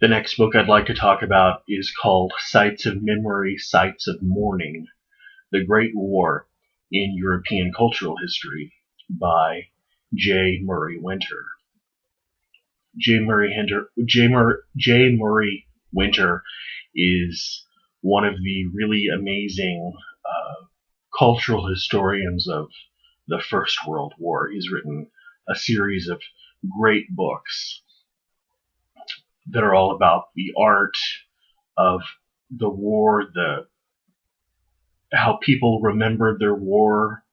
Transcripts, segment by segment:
The next book I'd like to talk about is called Sites of Memory, Sites of Mourning, The Great War in European Cultural History by J. Murray Winter. J. Murray Winter is one of the really amazing cultural historians of the First World War. He's written a series of great books that are all about the art of the war, how people remembered their war,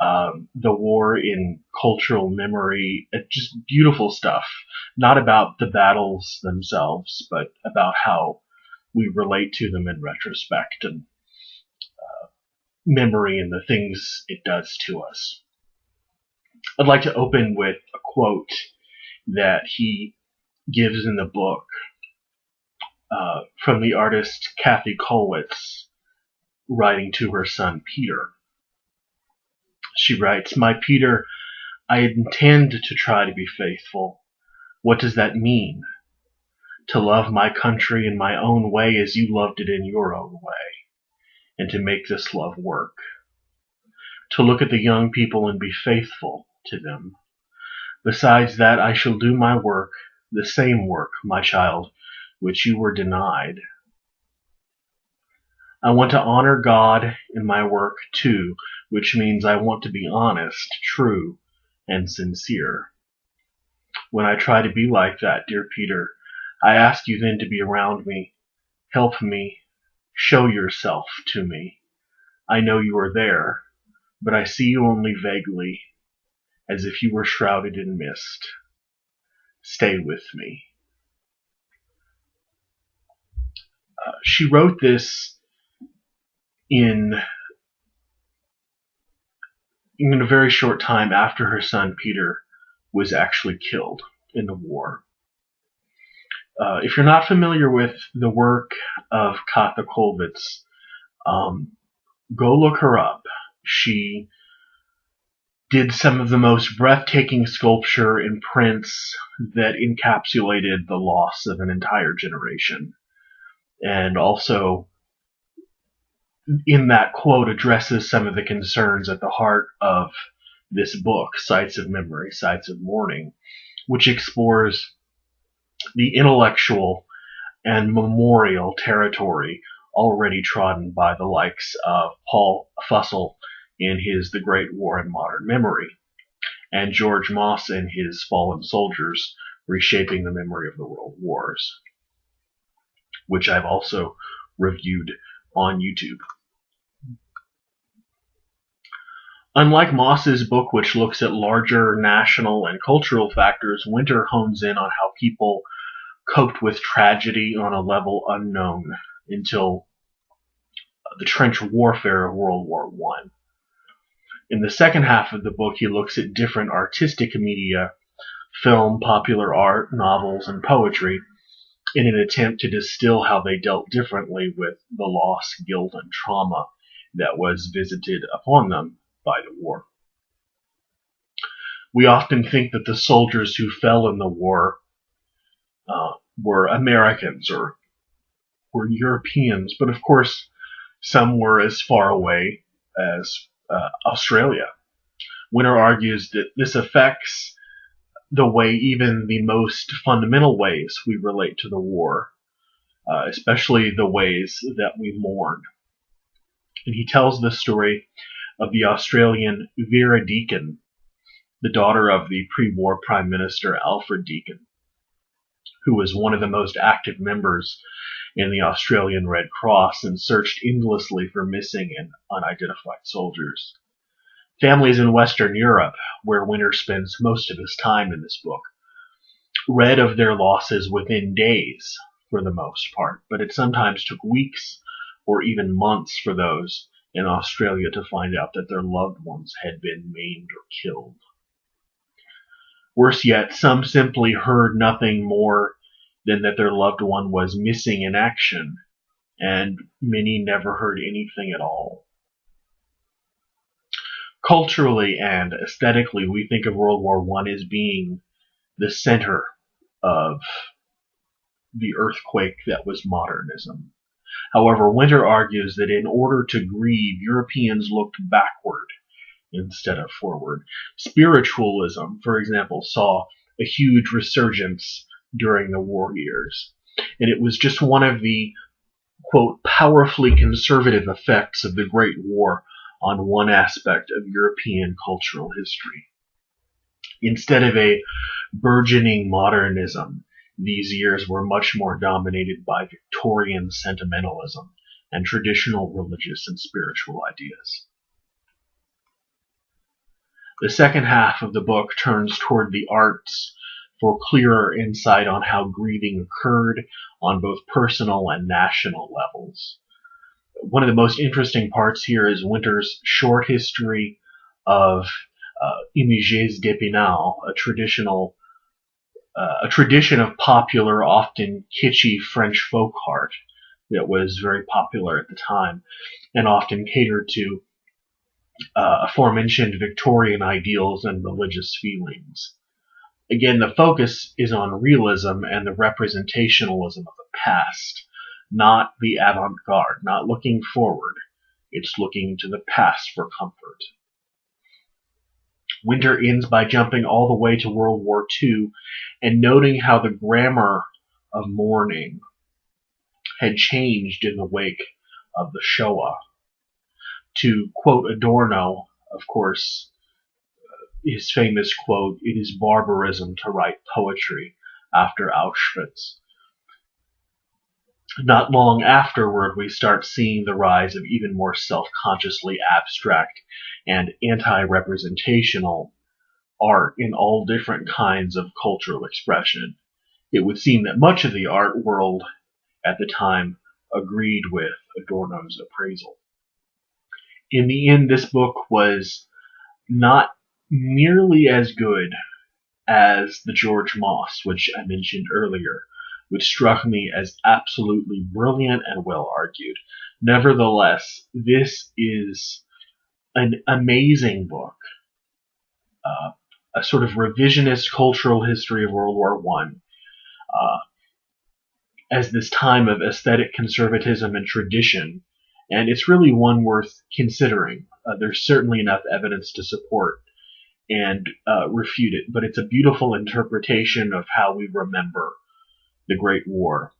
the war in cultural memory, just beautiful stuff. Not about the battles themselves, but about how we relate to them in retrospect and memory and the things it does to us. I'd like to open with a quote that he gives in the book from the artist Kathy Kollwitz, writing to her son Peter. She writes, "My Peter, I intend to try to be faithful. What does that mean? To love my country in my own way as you loved it in your own way, and to make this love work. To look at the young people and be faithful to them. Besides that, I shall do my work, the same work, my child, which you were denied. I want to honor God in my work too, which means I want to be honest, true, and sincere. When I try to be like that, dear Peter, I ask you then to be around me, help me, show yourself to me. I know you are there, but I see you only vaguely, as if you were shrouded in mist. Stay with me." She wrote this in a very short time after her son Peter was actually killed in the war. If you're not familiar with the work of Katha Kollwitz, go look her up. She did some of the most breathtaking sculpture in prints that encapsulated the loss of an entire generation. And also, in that quote, addresses some of the concerns at the heart of this book, Sites of Memory, Sites of Mourning, which explores the intellectual and memorial territory already trodden by the likes of Paul Fussell in his The Great War in Modern Memory, and George Moss in his Fallen Soldiers, Reshaping the Memory of the World Wars, which I've also reviewed on YouTube. Unlike Moss's book, which looks at larger national and cultural factors, Winter hones in on how people coped with tragedy on a level unknown until the trench warfare of World War I. In the second half of the book, he looks at different artistic media, film, popular art, novels, and poetry, in an attempt to distill how they dealt differently with the loss, guilt, and trauma that was visited upon them by the war. We often think that the soldiers who fell in the war were Americans or were Europeans, but of course some were as far away as Australia. Winter argues that this affects the way, even the most fundamental ways we relate to the war, especially the ways that we mourn. And he tells the story of the Australian Vera Deakin, the daughter of the pre-war Prime Minister Alfred Deakin, who was one of the most active members in the Australian Red Cross and searched endlessly for missing and unidentified soldiers. Families in Western Europe, where Winter spends most of his time in this book, read of their losses within days for the most part, but it sometimes took weeks or even months for those in Australia to find out that their loved ones had been maimed or killed. Worse yet, some simply heard nothing more than that their loved one was missing in action, and many never heard anything at all. Culturally and aesthetically, we think of World War I as being the center of the earthquake that was modernism. However, Winter argues that in order to grieve, Europeans looked backward instead of forward. Spiritualism, for example, saw a huge resurgence during the war years, and it was just one of the, quote, powerfully conservative effects of the Great War on one aspect of European cultural history. Instead of a burgeoning modernism, these years were much more dominated by Victorian sentimentalism and traditional religious and spiritual ideas. The second half of the book turns toward the arts for clearer insight on how grieving occurred on both personal and national levels. One of the most interesting parts here is Winter's short history of images d'Épinal, a tradition of popular, often kitschy French folk art that was very popular at the time and often catered to aforementioned Victorian ideals and religious feelings. Again, the focus is on realism and the representationalism of the past, not the avant-garde, not looking forward. It's looking to the past for comfort. Winter ends by jumping all the way to World War II and noting how the grammar of mourning had changed in the wake of the Shoah. To quote Adorno, of course, his famous quote, "It is barbarism to write poetry after Auschwitz." Not long afterward, we start seeing the rise of even more self-consciously abstract and anti-representational art in all different kinds of cultural expression. It would seem that much of the art world at the time agreed with Adorno's appraisal. In the end, this book was not nearly as good as the George Moss, which I mentioned earlier, which struck me as absolutely brilliant and well argued. Nevertheless, this is an amazing book, a sort of revisionist cultural history of World War I, as this time of aesthetic conservatism and tradition, and it's really one worth considering. There's certainly enough evidence to support and refute it, but it's a beautiful interpretation of how we remember the Great War.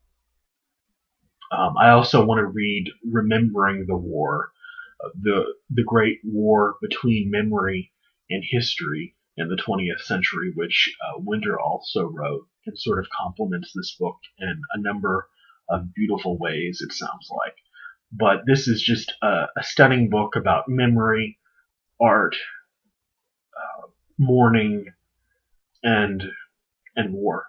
I also want to read Remembering the War, the Great War between memory and history in the 20th century, which Winter also wrote and sort of complements this book in a number of beautiful ways, it sounds like. But this is just a stunning book about memory, art, mourning, and war.